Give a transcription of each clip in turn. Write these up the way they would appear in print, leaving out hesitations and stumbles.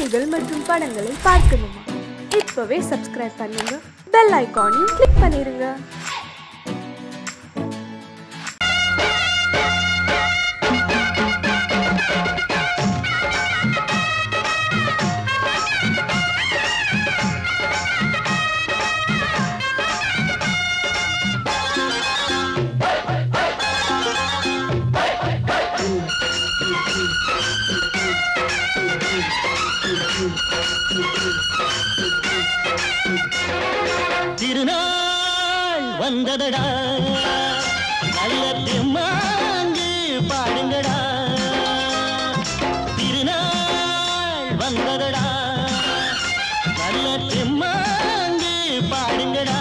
செய்திகள் மற்றும் படங்களை பார்க்கணுமா? இப்பவே சப்ஸ்கிரைப் பண்ணுங்க, பெல் ஐகானையும் கிளிக் பண்ணிருங்க. திருநாள் வந்ததடா, நல்ல திருமாங்கு பாடுங்கடா. திருநாள் வந்ததடா, நல்ல திருமாங்கு பாடுங்கடா.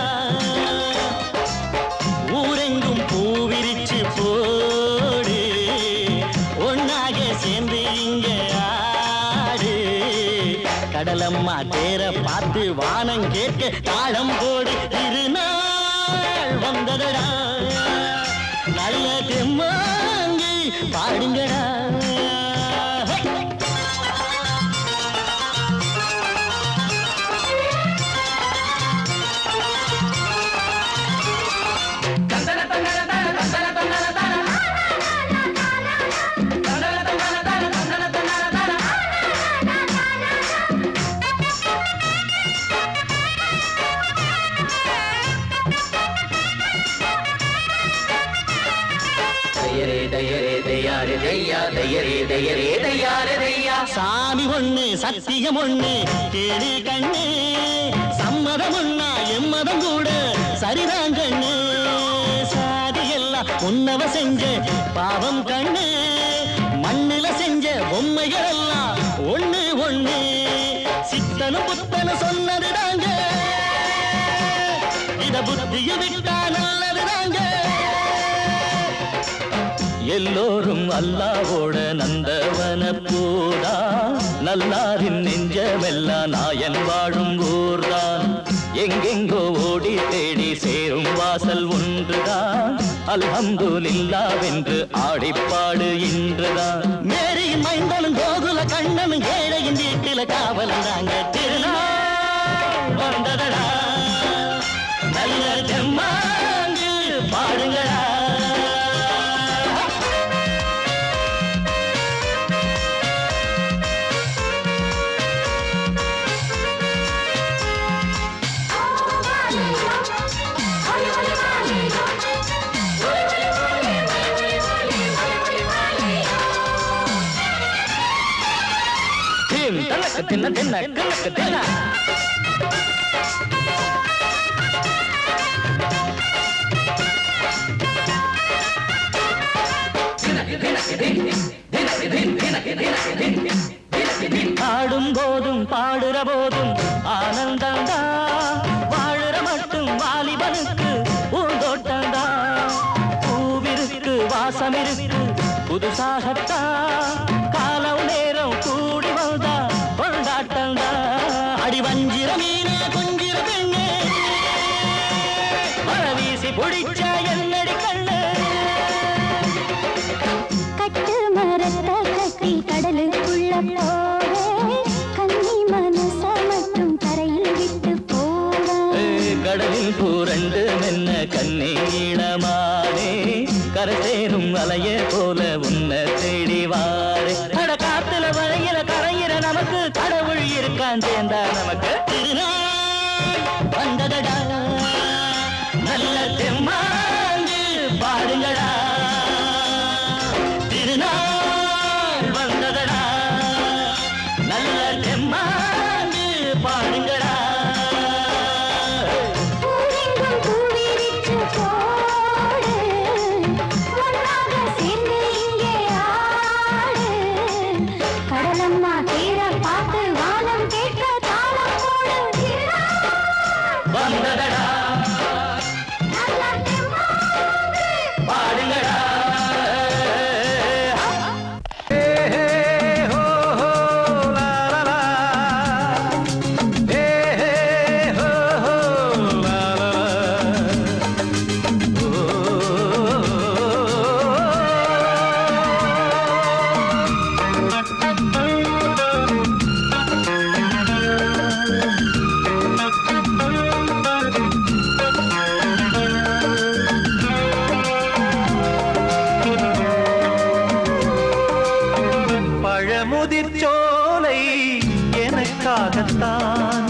ஊரெங்கும் பூவிரிச்சு போடு, ஒன்னாக சேர்ந்து இங்க ஆடு. கடலம்மா தேர பார்த்து வானம் கேட்க தாளம் போடு. திருநாள் வந்ததடா, நல்ல தெம்மாங்கி பாடுங்கடா. சாமி ஒண்ணு சத்தியம் ஒண்ணு கேளு கண்ணு, சம்மதம் ஒண்ணா எம்மதம் கூட சரிதான் கண்ணு. சாதி எல்லாம் உன்னவ செஞ்ச பாவம் கண்ணு, மண்ணில செஞ்ச பொம்மைகள் எல்லாம் ஒண்ணு ஒண்ணு. சித்தனும் புத்தனும் சொன்னது தாங்க, இத புத்திய விட்டா நல்லது தாங்க. எல்லோரும் அல்லாவோட நந்தவன பூதா, நல்லாரின் நெஞ்சமெல்லாம் நாயன் வாழும் ஊர்தான். எங்கெங்கோ ஓடி தேடி சேரும் வாசல் ஒன்றுதான், அல்ஹம்துலில்லாஹ்வென்று ஆடிப்பாடு இன்றுதான். மேரியின் மைந்தனும் கோகுல கண்ணனும் ஏழையின் வீட்டில காவலந்தாங்க. திருநாள் வந்ததடா, நல்ல தெம்மாங்கு பாடுங்களா. தின்ன தின்ன கிழக்கு தின்ன பாடும் போதும் பாடுற போதும் ஆனந்தந்தா, வாழுற மட்டும் வாலிபனுக்கு பூந்தோட்டந்தா. பூவிருக்கு வாசம் இருக்கு புதுசாகத்தான், காலம் நேரம் கூடி வந்தா கொண்டாட்டந்தா. அடி வஞ்சிர மீன கொஞ்சிர பெண்ணு, மழை வீசி பிடிச்ச என்னடி கண்ணு. கட்டு மரத்தை கட்டி கடலுக்குள்ள போவே, கன்னி மனச மட்டும் கரையில் விட்டு போவே. கடலில் பூரண்டு மென்ன கண்ணீடமானே, கரை சேரும் அலைய போல உன்னை தேடி வாரே. அட காத்துல வளையில கரையிற நமக்கு கடவுள் இருக்கான் சேர்ந்தா நமக்கு. திருநாள் வந்ததடா, நல்ல தெம்மாங்கு பாடுங்கடா. திருநாள் வந்ததடா, நல்ல தெம்மாங்கு பாடுங்கடா. ஊரெங்கும் பூவிரிச்சு போடு, ஒன்னாக சேர்ந்து இங்கே ஆடு. கடலம்மா தேர பார்த்து வானம் கேட்க தாளம் போடு. வந்ததடா, நல்ல தெம்மாங்கு பாடுங்கடா. சோலை எனக்காகத்தான்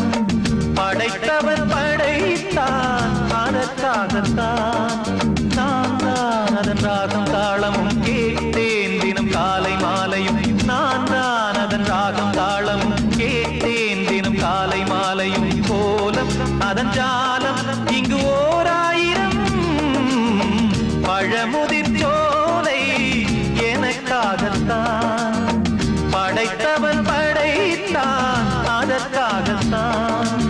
படைத்தவன் படைத்தான் அதற்காகத்தான் நான் தான் அதன் ராகம் தாளமும் கேட்டேன் தினம் காலை மாலையும் நான் தான் அதன் ராகம் தாளமும் கேட்டேன் தினம் காலை மாலையும் கோலம் அதன் ஜாலம் இங்கு ஓர் ஆயிரம் பழமுதிர் சோலை எனக்காகத்தான் படைத்தவன் படைத்தான் அதற்காகத்தான்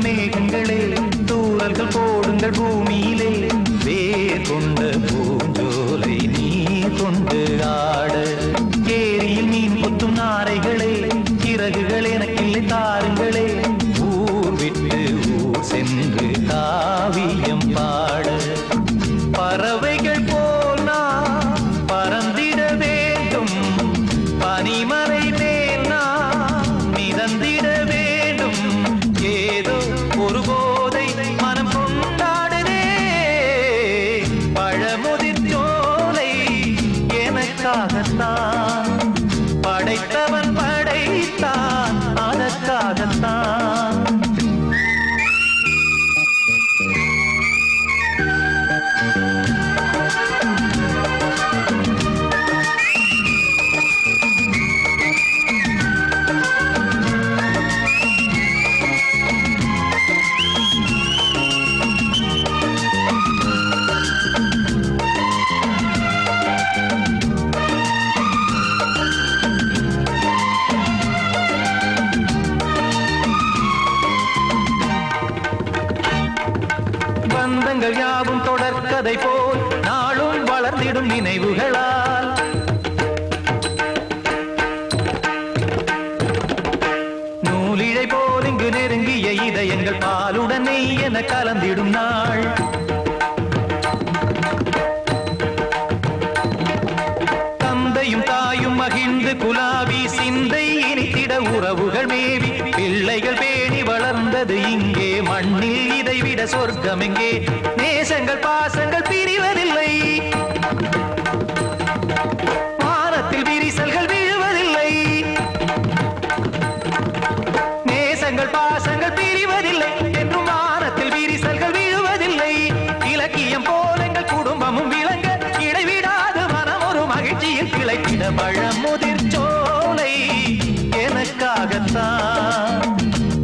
மேகங்களே தூரல்கள் போடுங்கள் பூமியிலே வேர் கொண்ட பூஞ்சோலை நீ கொண்டு ஆட ஏரியில் மீன் கொத்தும் நாரைகளே சிறகுகள் எனக்கில்லை தாருங்களே ஊர் விட்டு ஊர் சென்று காவியம் பாட பறவைகள் போல் நான் பறந்திட வேண்டும் பனிமலை மேல் நான் மிதந்திட வேண்டும் ஏதோ ஒரு போதை மனம் கொண்டாடுதே பழமுதிர் சோலை எனக்காகத்தான் படைத்தவன் படைத்தான் அதற்காகத்தான் பந்தங்கள் யாவும் தொடர்கதை போல் நாளும் வளர்ந்திடும் நினைவுகளால் நூலிழை போல் இங்கு நெருங்கிய இதயங்கள் பாலுடன் நெய் என கலந்திடும் நாள் தந்தையும் தாயும் மகிழ்ந்து குலாவி சிந்தை இனித்திட உறவுகள் மேவி பிள்ளைகள் பேணி வளர்ந்தது இங்கே மண்ணில் இதைவிட சொர்க்கம் எங்கே நேசங்கள் பாசங்கள் பிரிவதில்லை வானத்தில் விரிசல்கள் விழுவதில்லை நேசங்கள் பாசங்கள் பிரிவதில்லை என்றும் வானத்தில் விரிசல்கள் விழுவதில்லை இலக்கியம் போல எங்கள் குடும்பமும் விளங்க இடைவிடாது மனம் ஒரு மகிழ்ச்சியில் கிளைத்திட பழமுதிர் சோலை எனக்காகத்தான்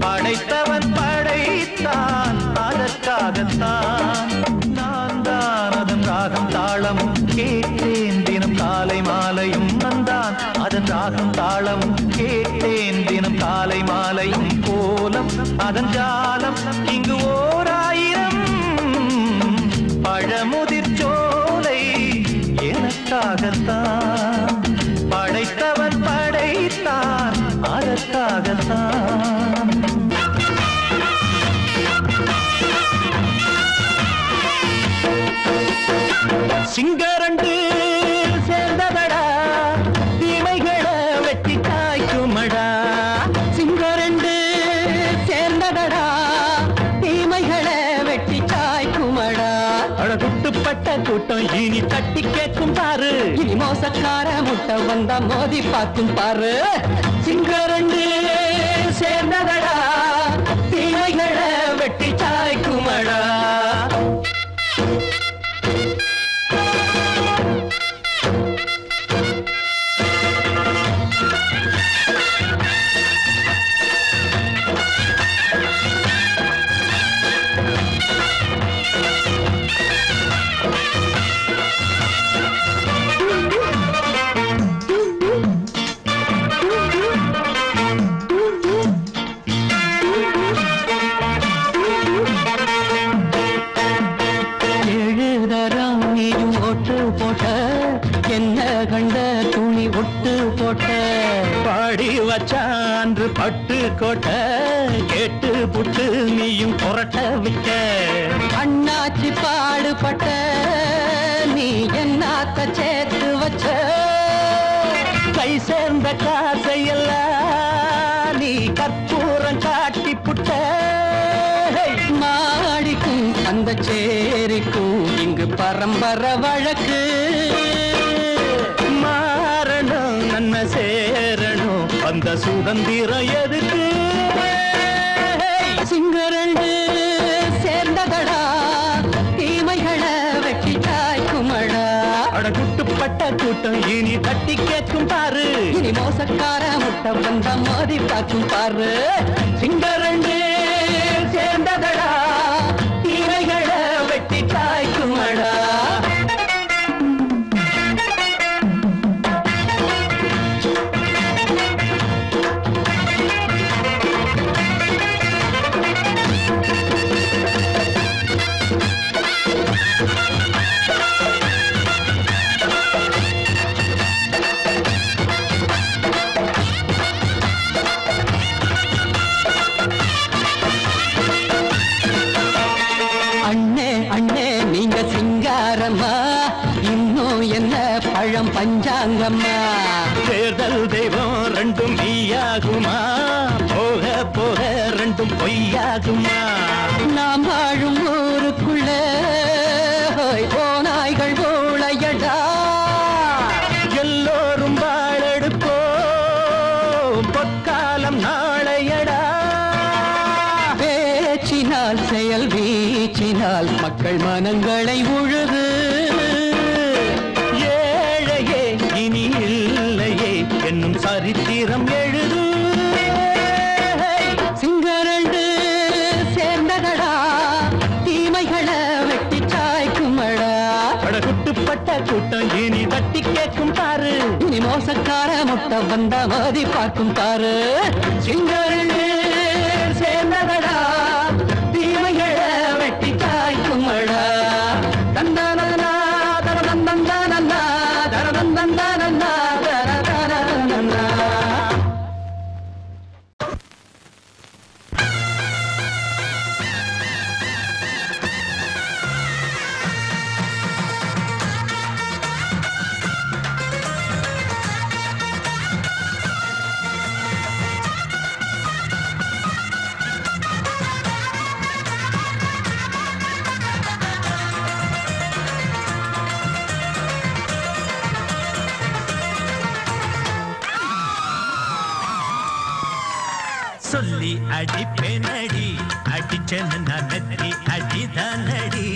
படைத்தவன் படைத்தான் அதற்காகத்தான் நான் தான் அதன் ராகம் தாளமும் கேட்டேன் தினம் காலை மாலையும் நான் அதன் ராகம் தாளமும் கேட்டேன் தினம் காலை மாலையும் கோலம் அதன் ஜாலம் இங்கு ஓர் ஆயிரம் பழமுதிர் சோலை எனக்காகத்தான் படைத்தவன் படைத்தான் அதற்காகத்தான் சிங்கரண்டு சேர்ந்ததடா தீமைகளை வெட்டி காய்க்குமடா சிங்கரண்டு சேர்ந்ததடா தீமைகளை வெட்டி காய்க்குமடா அழகுட்டுப்பட்ட கூட்டம் இனி தட்டி கேட்கும் பாரு இனி மோசக்கார முட்டை வந்தா மோதி பார்க்கும் பாரு சிங்கரண்டு சேர்ந்ததடா தீமைகளை வெட்டி காய்க்குமடா பாடி வச்சான்று பட்டு கோட்டை கேட்டு புட்டு நீயும் புரட்ட விட்ட அண்ணாச்சி பாடுபட்ட நீ என்னாத்த சேர்த்து வச்ச கை சேர்ந்த காசையெல்லாம் நீ கற்பூரம் காட்டி புட்ட மாடிக்கும் அந்த சேரிக்கும் இங்கு பரம்பரை வழக்கு மாறணும் நன்மை சேரணும் அந்த சுதந்திரம் எதுக்கு சிங்கரண்டு சேர்ந்ததடா தீமைகளை வெட்டி காய்க்குமடா அடகுட்டுப்பட்ட கூட்டம் இனி தட்டி கேட்கும் பாரு இனி மோசக்கார முட்டை வந்த மோதி பார்க்கும் பாரு சிங்கரண்டு சேர்ந்ததடா தீமைகளை வெட்டி காய்க்குமடா இன்னும் என்ன பழம் பஞ்சாங்கம்மா தேர்தல் தெய்வம் ரெண்டும் மெய்யாகுமா போக போக ரெண்டும் பொய்யாகுமா நாம் வாழும் ஊருக்குள்ள போனாய்கள் ஊழையடா எல்லோரும் வாழெடுப்போம் பொற்காலம் நாளையடா பேச்சினால் செயல் வீச்சினால் மக்கள் மனங்களை உழுது ஏழையே இனி இல்லையே என்னும் சரித்திரம் எழுது சிங்கரண்டு சேர்ந்ததடா தீமைகளை வெட்டி சாய்க்குமடா படகுட்டுப்பட்ட கூட்டம் இனி தட்டி கேட்கும் பாரு இனி மோசக்கார முட்டை வந்த மோதி பார்க்கும் பாரு சிங்கரண்டு சேர்ந்ததடா தீமைகளை வெட்டி காய்க்குமடா தந்தனா தரதந்தந்தனா தரதந்தந்தனா தரதந்தனா சொல்லி அடிப்பேனடி அடிச்சேன்னு நான் நெத்தி அடிதானடி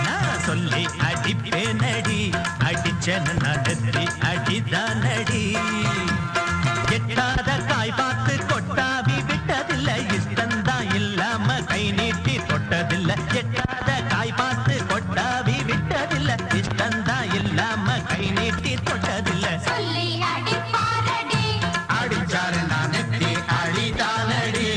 நான் சொல்லி அடிப்பேனடி அடிச்சேன்னு நான் நெத்தி அடிதானடி எட்டாத காய் பார்த்து கொட்டாவி விட்டதில்லை இஷ்டந்தான் இல்லாம கை நீட்டி தொட்டதில்லை எட்டாத காய் பார்த்து கொட்டாவி விட்டதில்லை இஷ்டந்தான் இல்லாம கை நீட்டி தொட்டதில்லை சொல்லி அடிப்பாரடி அடிச்சாரு நான் நெத்தி அடிதானடி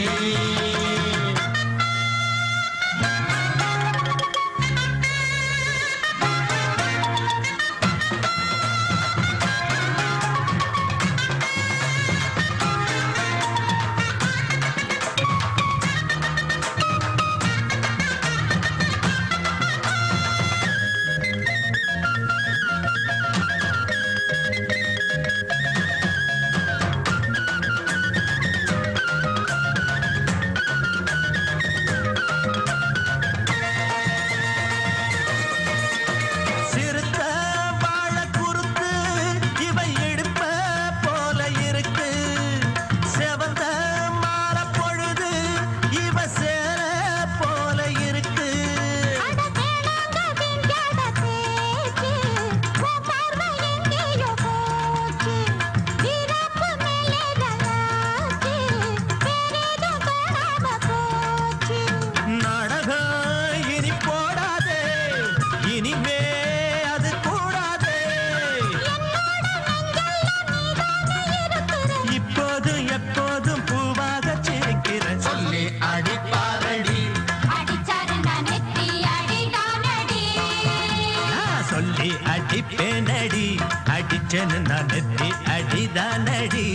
அடிப்பேனடி அடிச்சேன்னு நான் நெத்தி அடி அடிதானடி.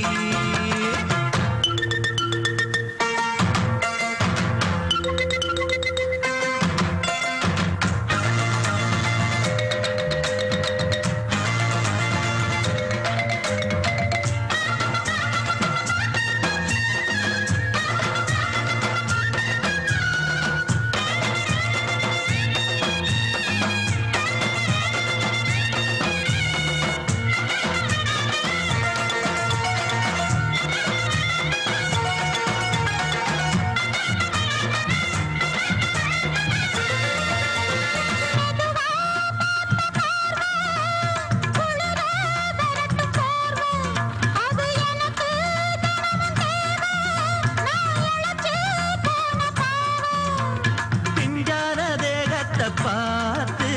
பார்த்து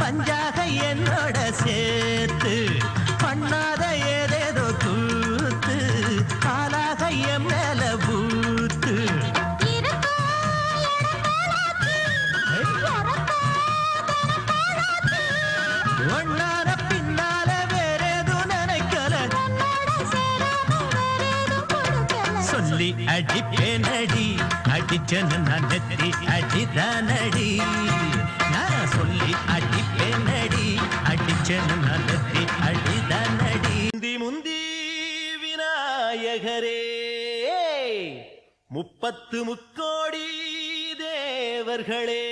பஞ்சாக என்னோட சேர்த்து பண்ணாத ஏதேதோ கூத்து ஆளாக என் மேல பூத்து ஒன்னார பின்னால வேறேதோ நினைக்கல சொல்லி அடிப்பேனடி அடிச்சனு நான் நெத்தி அடிதானடி நான் சொல்லி அடிப்பேனடி அடிச்சனு நான் நெத்தி அடிதானடி. முந்தி முந்தி விநாயகரே 30 முக்கோடி தேவர்களே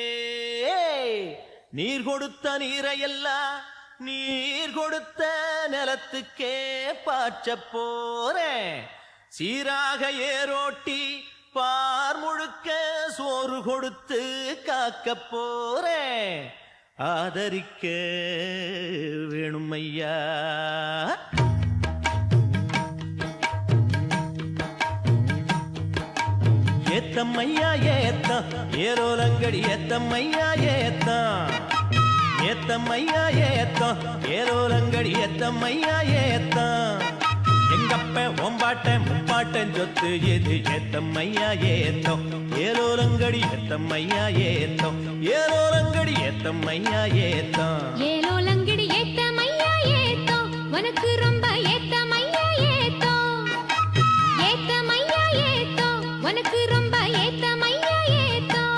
நீர் கொடுத்த நீரையெல்லாம் நீர் கொடுத்த நிலத்துக்கே பாய்ச்ச போறேன். சீராக ஏரோட்டி பார் முழுக்க சோறு கொடுத்து காக்க போறேன். ஆதரிக்க வேணும் ஐயா. ஏத்தம்மையா ஏத்தம் ஏரோலங்கடி ஏத்தம்மையா ஏத்தம் ஏத்தம்மையா ஏத்தம் ஏரோலங்கடி ஏத்தம்மையா ஏத்தம். எங்கப்ப ஒம்பாட்ட முப்பாட்டன் சொத்து எது ஏத்தம்மையா ஏத்தம் ஏலோலங்கடி ஏத்தம்மையா ஏத்தம் ஏலோலங்கடி ஏத்தம்மையா ஏத்தம் ஏலோலங்கடி ஏத்தம்மையா ஏத்தம் உனக்கு ரொம்ப ஏத்தம்மையா ஏத்தம் ஏத்தம்மையா ஏத்தம் உனக்கு ரொம்ப ஏத்தம்மையா ஏத்தம்.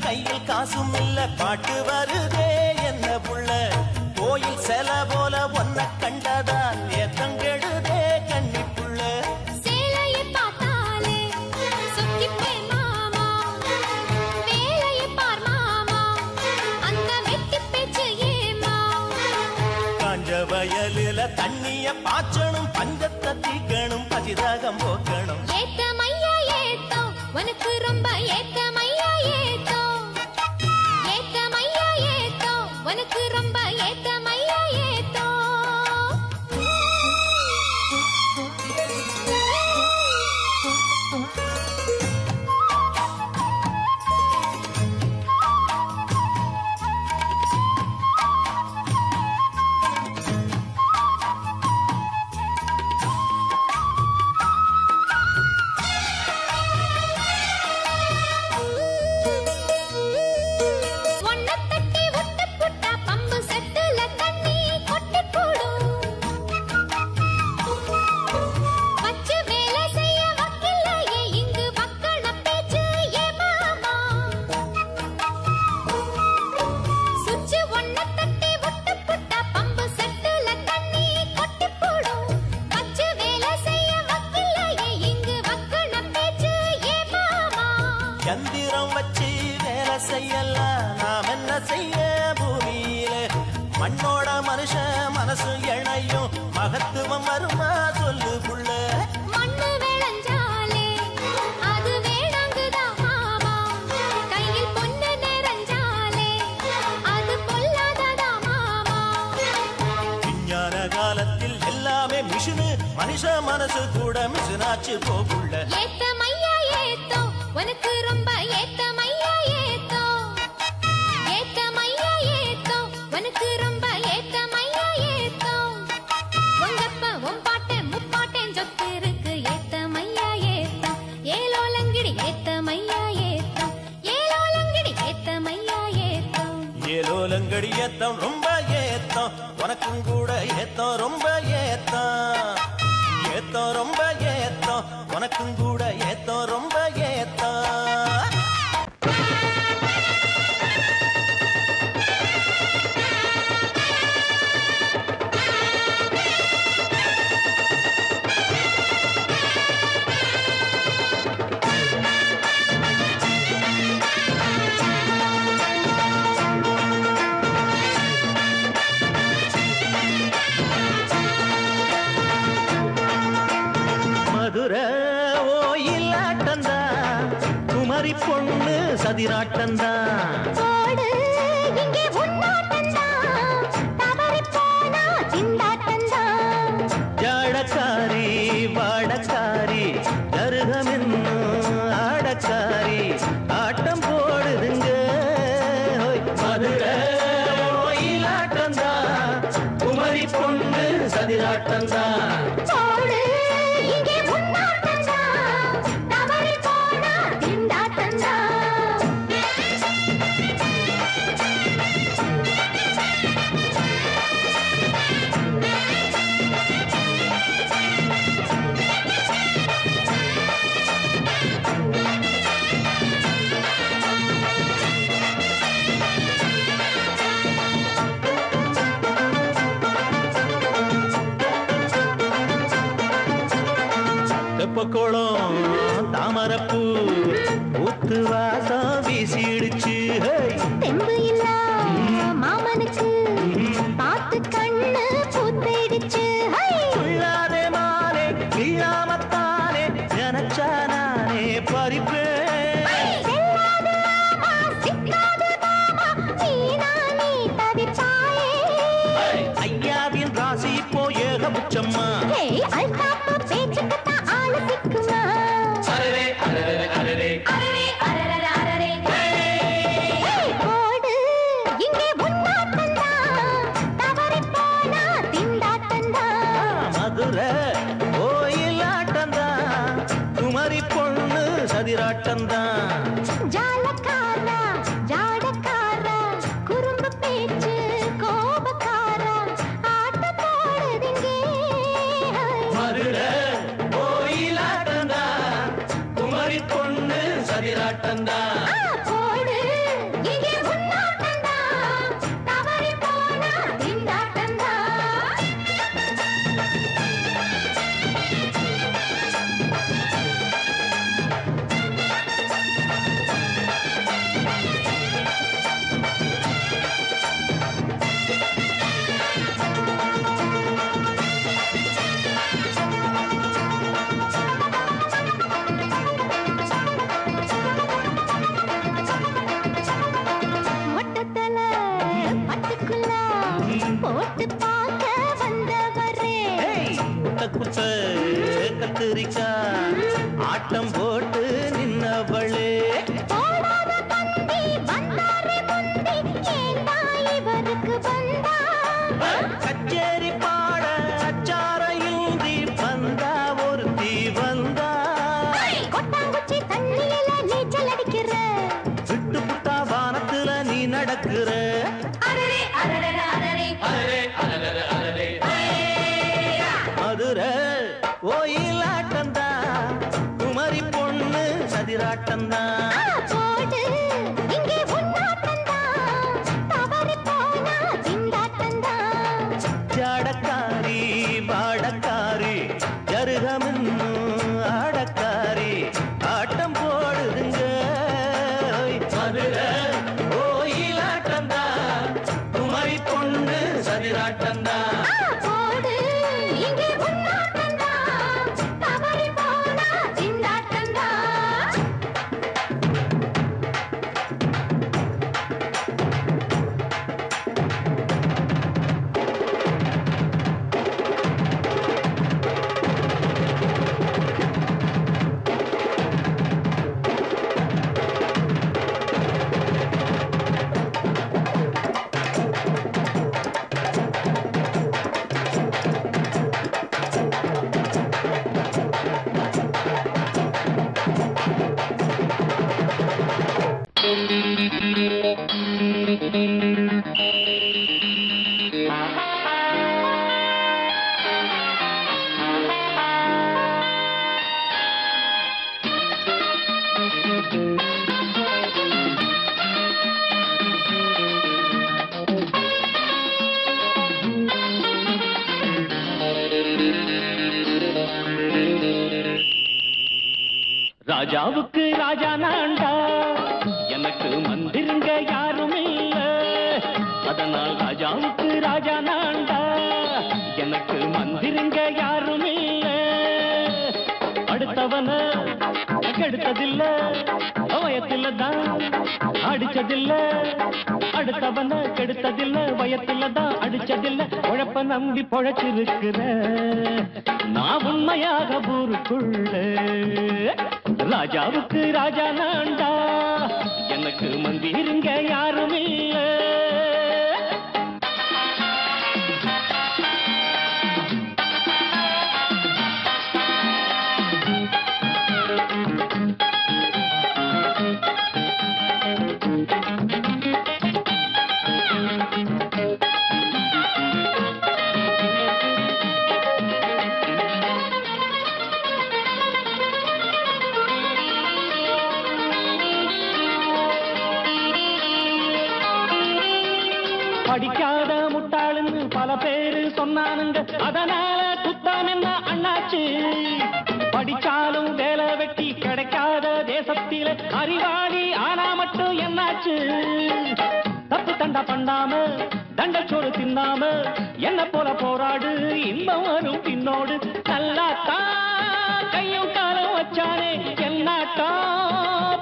கையில் காசும் இல்ல பாட்டு வருதே என்ன புள்ள கோயில் செல போல ஒன்ன கண்டதான் ஏத்தங்கெடுதே கண்ணி புள்ள. சேலையை பார்த்தாலே சொக்கிப்பேன் மாமா வேலையை பார் மாமா அந்த வெட்டி பேச்சு ஏமா. காஞ்ச வயலில தண்ணிய பாய்ச்சணும் பஞ்சத்தை தீக்கணும் பசிதாகம் போக்கணும். ஏத்தம்மையா ஏத்தம் உனக்கு ரொம்ப ஏத்தம்மையா ஏத்தம் ஏத்தம்மையா ஏத்தம் உனக்கு ரொம்ப ஏத்தம்மையா ஏத்தம். யந்திரம் வச்சு வேலை செய்யலாம் நாம் என்ன செய்ய பூமி மண்ணோட மனுஷன் மனசு இணையும் மகத்துவம் வருமா சொல்லு புள்ள மண்ணு விளைஞ்சாலே அது வேணாங்குதான் மாமா கையில் பொண்ணு நிறைஞ்சாலே அது பொல்லாததா மாமா விஞ்ஞான காலத்தில் எல்லாமே மிஷினு மனுஷ மனசு கூட மிஷினாச்சு போகுள்ள ஏத்த மையா ஏத்தோ உனக்கு ரொம்ப ஏத்த மையா ஏத்தோ ஏத்த மையா ஏத்தோ உனக்கு ரொம்ப ஏத்த மையா ஏத்தோ உங்கப்ப உன் பாட்டன் முப்பாட்டன் சொத்து இருக்கு ஏத்த மையா ஏத்தோ ஏலோலங்கிடி ஏத்த மையா ஏத்தோ ஏலோலங்கிடி ஏத்த மையா ஏத்தோ ஏலோலங்கடி ஏத்தம் ரொம்ப ஏத்தம் உனக்கும் கூட ஏத்தம் ரொம்ப ஏத்தம் ஏத்தம் ரொம்ப ஏத்தம் உனக்கும் கூட ஏத்தம் ரொம்ப ஏத்தம் மதுரை ஓயிலாட்டந்தா குமரி பொண்ணு சதிராட்டந்தா போடு இங்கே உன்னாட்டந்தா தவறி போனா திண்டாட்டந்தா ஜாடக்காரி வாடக்காரி கருகமென்னு ஆடக்காரி ஆட்டம் போடுதுங்க மதுரை ஓயிலாட்டந்தா குமரி பொண்ணு சதிராட்டந்தா போடு இங்கே உன்னாட்டந்தா தவறி போனா திண்டாட்டந்தா தெப்பக்குளம் தாமரப்பூ ஊத்து வாசம் வீசிடுச்சு தெம்பு இல்ல மாமனுக்கு பார்த்து கண்ணு பூத்திடுச்சு உள்ளாதே மாலே வீழாமத்தானே நினைச்சா நானே பறிப்பேன் செல்லாது மாமா சிக்காது மாமா நீனா நீ தவிப்பாயே ஐயாவின் ராசி இப்போ ஏகபுச்சம்மா ஏய் அல்தாப்பு பேச்சுக்குத்தான் ஆளு சிக்குமா அரரே அரரே அரரே அரரே அரரே அரரே ஏய் போடு இங்கே உன்னாட்டந்தா தவறி போனா திண்டாட்டந்தா மதுரை ஓயிலாட்டந்தா குமரி பொண்ணு சதிராட்டந்தா ஜாலக்காரா ஜாடக்காரா குறும்பு பேச்சு கோபக்காரா ஆட்ட போடுதிங்கே மதுரை ஓயிலாட்டந்தா குமரி பொண்ணு சதிராட்டந்தா போடு இங்கே உன்னாட்டந்தா தவறி போனா திண்டாட்டந்தா மொட்டத்தல பட்டுக்குள்ள போட்டு பார்க்க வந்தவரே குட்ட குட்ட கத்திரிக்கா ஆட்டம் போட்டு நின்னவளே போடாத தந்தி வந்தாரே முந்தி ஏண்டா இவருக்கு வந்தா கச்சேரி பாட அச்சார இந்தி வந்தா ஒருத்தி வந்தா கொட்டாங்குச்சி தண்ணியில நீச்சல் அடிக்கிற விட்டு புட்டா வானத்துல நீ நடக்கிற அரரே அரரே அரரே அரரே அரரே அரரே மதுரை ஓயிலாட்டந்தா குமரி பொண்ணு சதிராட்டந்தா போடு இங்கே உன்னாட்டந்தா தவறி போனா திண்டாட்டந்தா எதிராட்டந்தா போடு இங்கே உன்னாட்டந்தா தவறி போனா திண்டாட்டந்தா ராஜாவுக்கு ராஜா நான்டா எனக்கு மந்திருங்க யாரும் இல்ல அதனால் ராஜாவுக்கு ராஜா நான்டா எனக்கு மந்திருங்க யாரும் இல்ல அடுத்தவன கெடுத்ததில்ல வயத்தில தான் அடிச்சதில்ல அடுத்தவன கெடுத்ததில்ல வயத்தில தான் அடிச்சதில்ல உழப்ப நம்பி பொழைச்சிருக்கிற நான் உண்மையாக ஊருக்குள்ள ராஜாவுக்கு ராஜா நான்டா எனக்கு மந்திருங்க யாரும் இல்ல படிக்காத முட்டாளுன்னு பல பேரு சொன்னானுங்க அதனால குத்தம் என்ன அண்ணாச்சு படிச்சாலும் வேலை வெட்டி கிடைக்காத தேசத்தில அறிவாளி ஆனா மட்டும் என்னாச்சு தப்பு தண்டா பண்ணாம தண்டச்சோறு தின்னாம என்ன போல போராடு இன்பம் வரும் பின்னோடு நல்லாத்தான் கையும் காலம் வச்சானே என்னாட்டா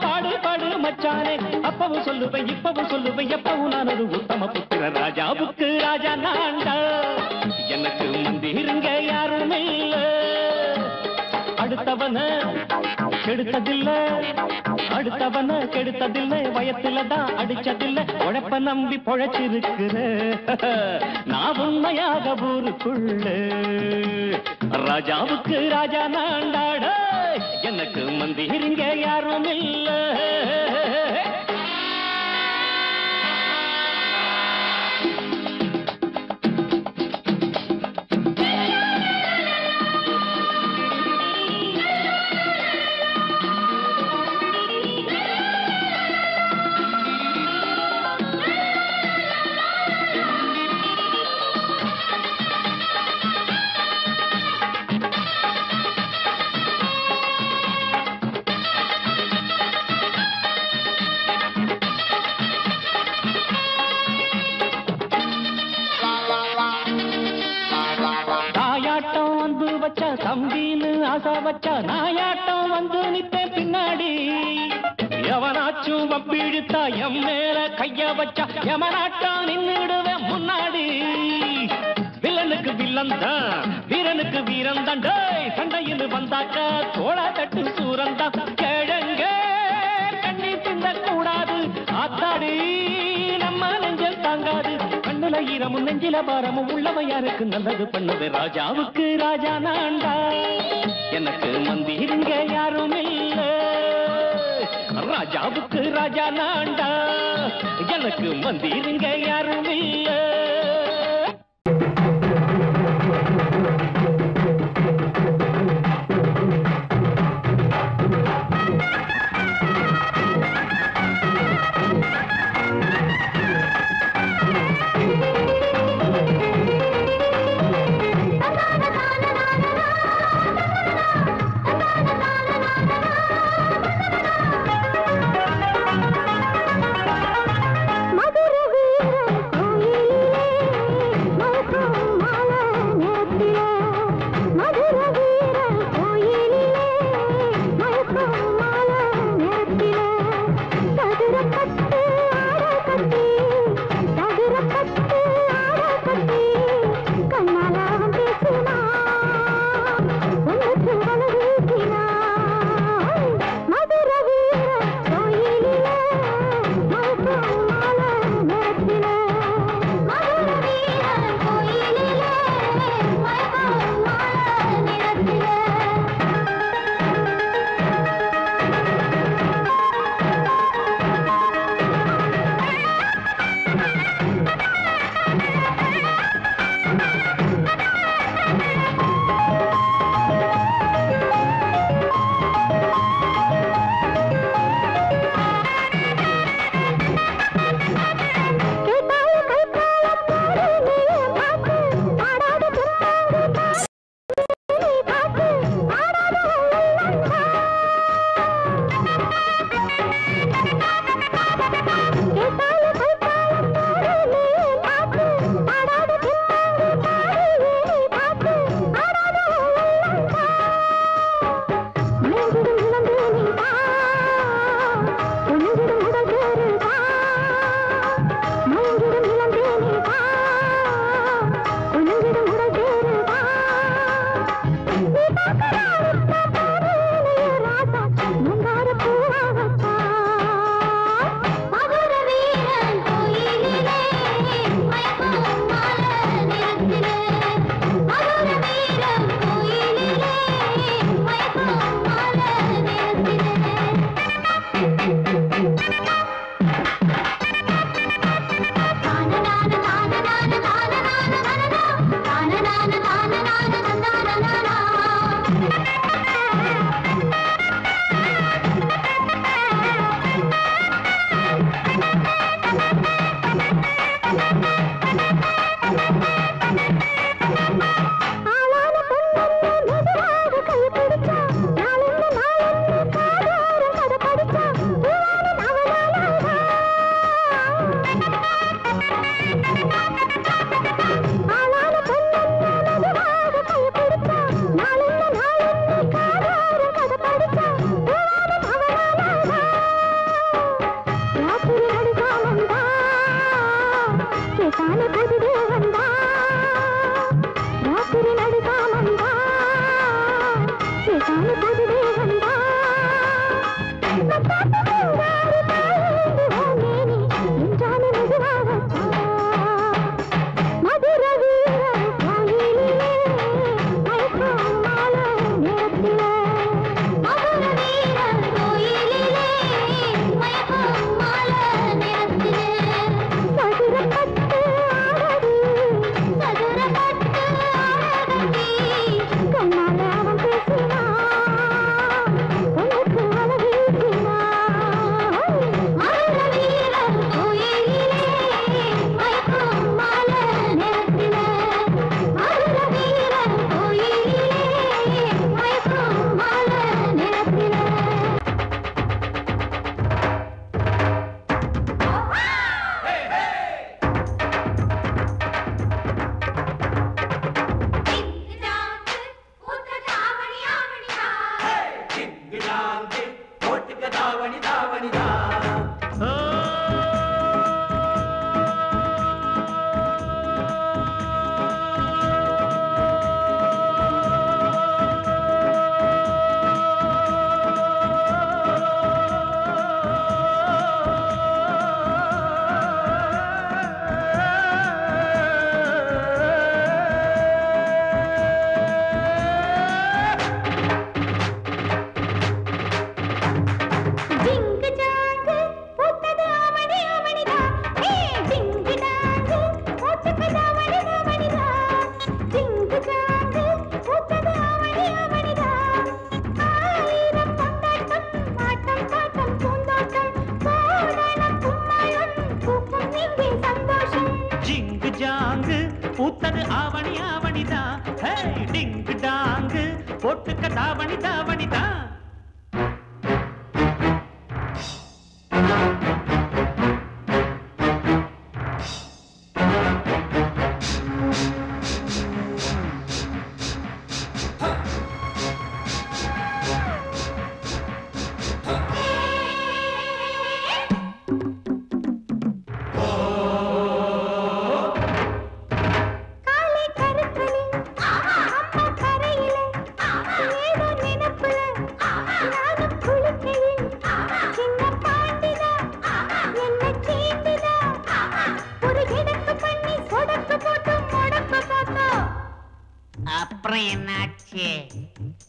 பாடு பாடு மச்சானே அப்பவும் சொல்லுவேன் இப்பவும் சொல்லுவேன் எப்பவும் நான் ஒரு உத்தம புத்திர ராஜாவுக்கு ராஜா நான்டா எனக்கு மந்திருங்க யாரும் இல்ல அடுத்தவன கெடுத்ததில்ல அடுத்தவன கெடுத்ததில்லை வயத்தில தான் அடிச்சதில்லை உழைப்ப நம்பி பொழைச்சிருக்கிற நான் உண்மையாக ஊருக்குள்ள ராஜாவுக்கு ராஜா நான்டாட எனக்கு மந்திருங்க யாரும் இல்ல தம்பின்னு ஆசா வச்சா நாயாட்டம் வந்து நித்தேன் பின்னாடி எவனாச்சும் வப்பிழுத்தா எம் மேல கைய வச்சா எமனாட்டம் நின்னுடுவேன் முன்னாடி வில்லனுக்கு வில்லன் தான் வீரனுக்கு வீரன் தான் சண்டையில் வந்தாக்கா தோளா தட்டு சூரன் தான் கிழங்க கண்ணி தின்ன கூடாது ஆத்தாடி நம்ம நெஞ்சல் தாங்காது கண்ணுல ஈரமும் நெஞ்சில பாரமும் உள்ளவன் யாருக்கு நல்லது பண்ணது ராஜாவுக்கு ராஜா நான்டா எனக்கு மந்திருங்க யாரும் இல்ல ராஜாவுக்கு ராஜா நான்டா எனக்கு மந்திருங்க யாரும் இல்ல மதுர வீரன் கோயிலிலே பூத்தது ஆவணி ஆவணிதான். ஹே டிங்கு டாங்கு போட்டுக்க தாவணி தாவணிதான்.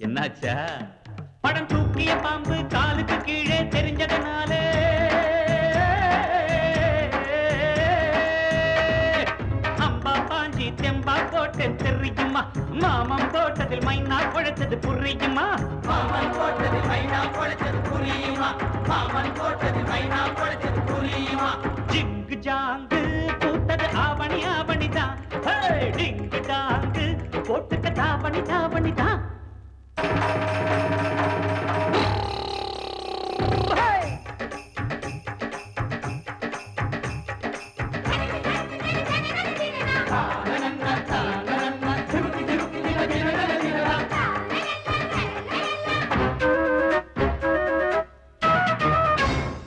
என்னாச்சா? படம் தூக்கிய பாம்பு காலுக்கு கீழே தெரிஞ்சதனாலே அம்பா பாஞ்சி தெம்பா போட்டு தெரியுமா? மாமம் போட்டதில் மைனா குழைத்தது புரியுமா? மாமன் போட்டதில் மைனா குழைத்தது புரியுமா? மாமன் போட்டதில் மைனா குழைத்தது புரியுமா? ஜிங்கு ஜாங்கு பூத்தது ஆவணி ஆவணிதான். டிங்கு டாங்கு போட்டுக்க தாவணி தாவணிதான்.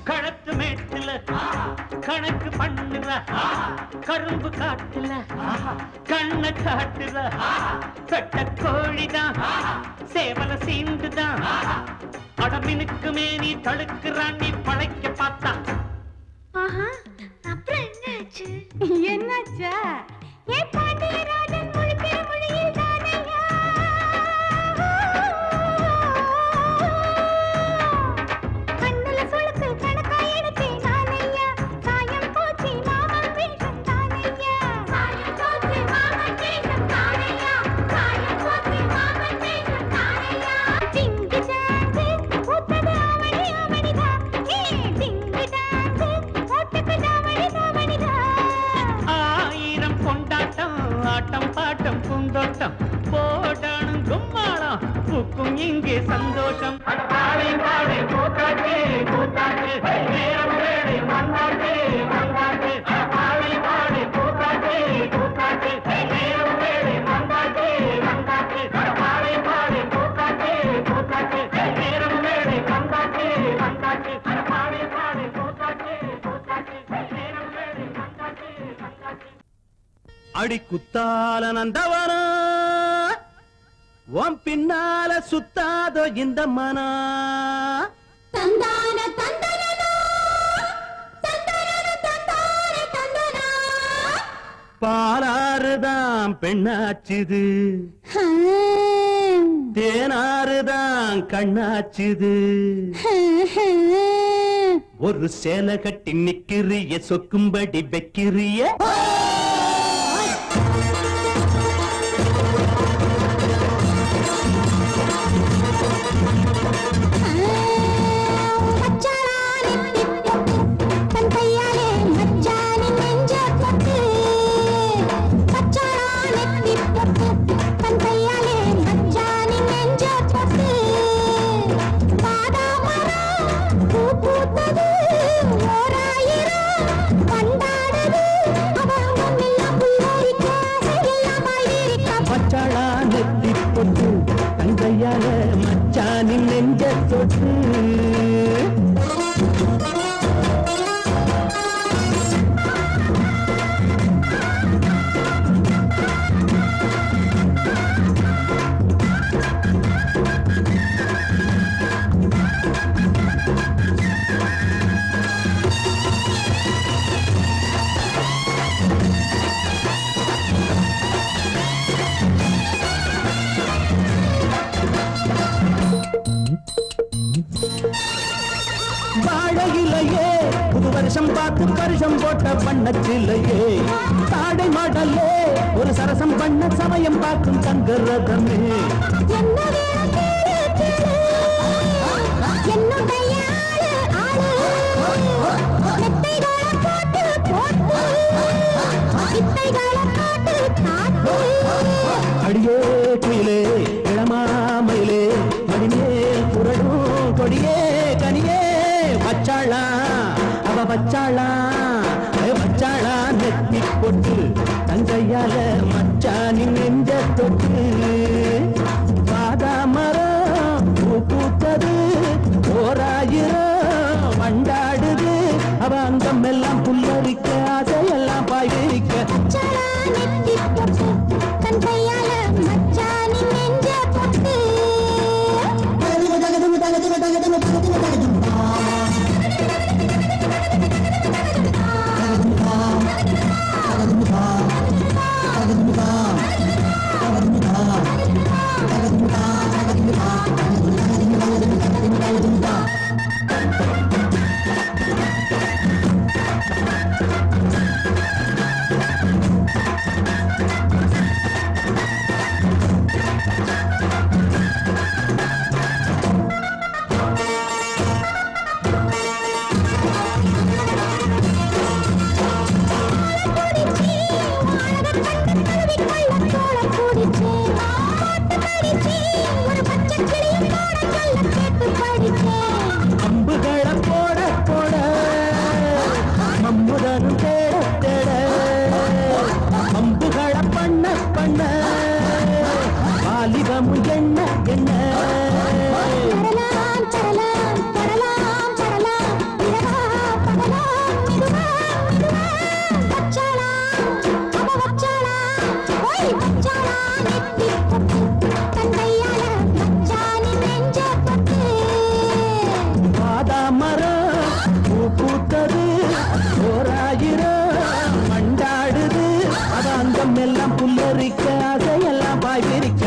களத்து மேட்டுல கணக்கு பண்ணுற கரும்பு காட்டுல கண்ண காட்டுற பெட்ட கோழிதான் சேவல சீண்டுதான். அடமினுக்கு மேனி தடுக்கிறான் நீ பழைக்க பார்த்தா. அப்புறம் என்னாச்சு? என்னாச்சா? ஏ பாண்டியராஜன் முழிக்கிற மொழியில் தானையா கண்ணுல சொலுக்கு கணக்கா எடுத்தேன் நானையா. சாயம் போச்சு மாமன் வேஷம் தானையா. சாயம் போச்சு மாமன் வேஷம் தானையா. சாயம் போச்சு மாமன் வேஷம் தானையா. டிங்கு டாங்கு பூத்தது ஆவணி ஆவணிதா. ஏ டிங்கு டாங்கு போட்டுக்கு தாவணி தாவணிதா. ஆயிரம் கொண்டாட்டம் ஆட்டம் பாட்டம் பூந்தோட்டம் போடானும் கும்மாளம் பூக்கும் இங்கே சந்தோஷம். பாடை பாடை கூத்தாட்டு கூத்தாட்டு நேரம் வேடை மந்தாட்டு மந்தாட்டு. பாடை பாடை கூத்தாட்டு கூத்தாட்டு நேரம் வேடை மந்தாட்டு மந்தாட்டு. பாடை பாடை கூத்தாட்டு கூத்தாட்டு நேரம் வேடை மந்தாட்டு மந்தாட்டு. பாடை பாடை கூத்தாட்டு கூத்தாட்டு நேரம் வேடை மந்தாட்டு மந்தாட்டு. அடி குத்தால நந்தவன உன் பின்னால சுத்தாதோ இந்த மனா தந்தான தந்தனனா தந்தனன தந்தான தந்தனா பாலாறுதான் பெண்ணாச்சுது தேனாறுதான் கண்ணாச்சுது ஒரு சேலை கட்டி நிக்கிறிய சொக்கும்படி வைக்கிறிய தங்கையால மச்சானின் நெஞ்ச தொட்டு வாழையிலையே புது வருஷம் பார்த்து பரிசம் போட்ட வண்ணச்சிலையே தாடை மாடலே ஒரு சரசம் பண்ண சமயம் பார்க்கும் தங்கரதமே அடியே குயிலே இளமாமயிலே மடிமேல் புரடும் கொடியே கனியே வச்சாளா அவ வச்சாளா வச்சாளா நெத்தி போட்டு தங்கையால மச்சானின் நெஞ்ச தொட்டு பாதா மரம் பூ பூத்தது ஓராயிரம் வண்டாடுது அவ அங்கம் எல்லாம் புல்லரிக்க ஆசையெல்லாம் பாய்விரிக்க அம்புகளை போட போட மம்முதனும் தேட தேட அம்புகளை பண்ண பண்ண வாலிபமும் என்ன என்ன பூத்தது ஓராயிரம் மண்டாடுது அவ அங்கம் எல்லாம் புல்லரிக்க அதையெல்லாம் பாய்விரிக்க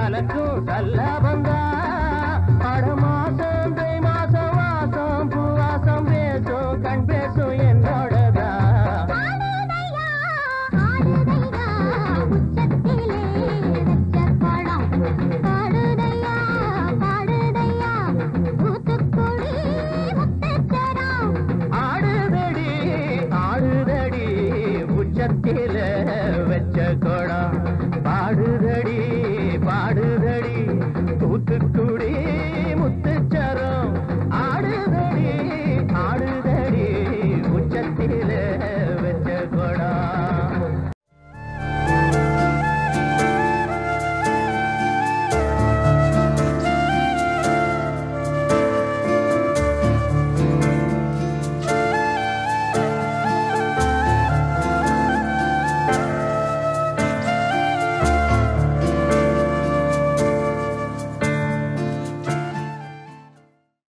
கலக்கும் கல்ல வந்தா அட மாசம் தை மாசம் வாசம் பூவாசம் பேசும் கண் பேசும் என்னோடதா ஆடுதடி ஆடுதடி உச்சத்தில வச்ச கோடம்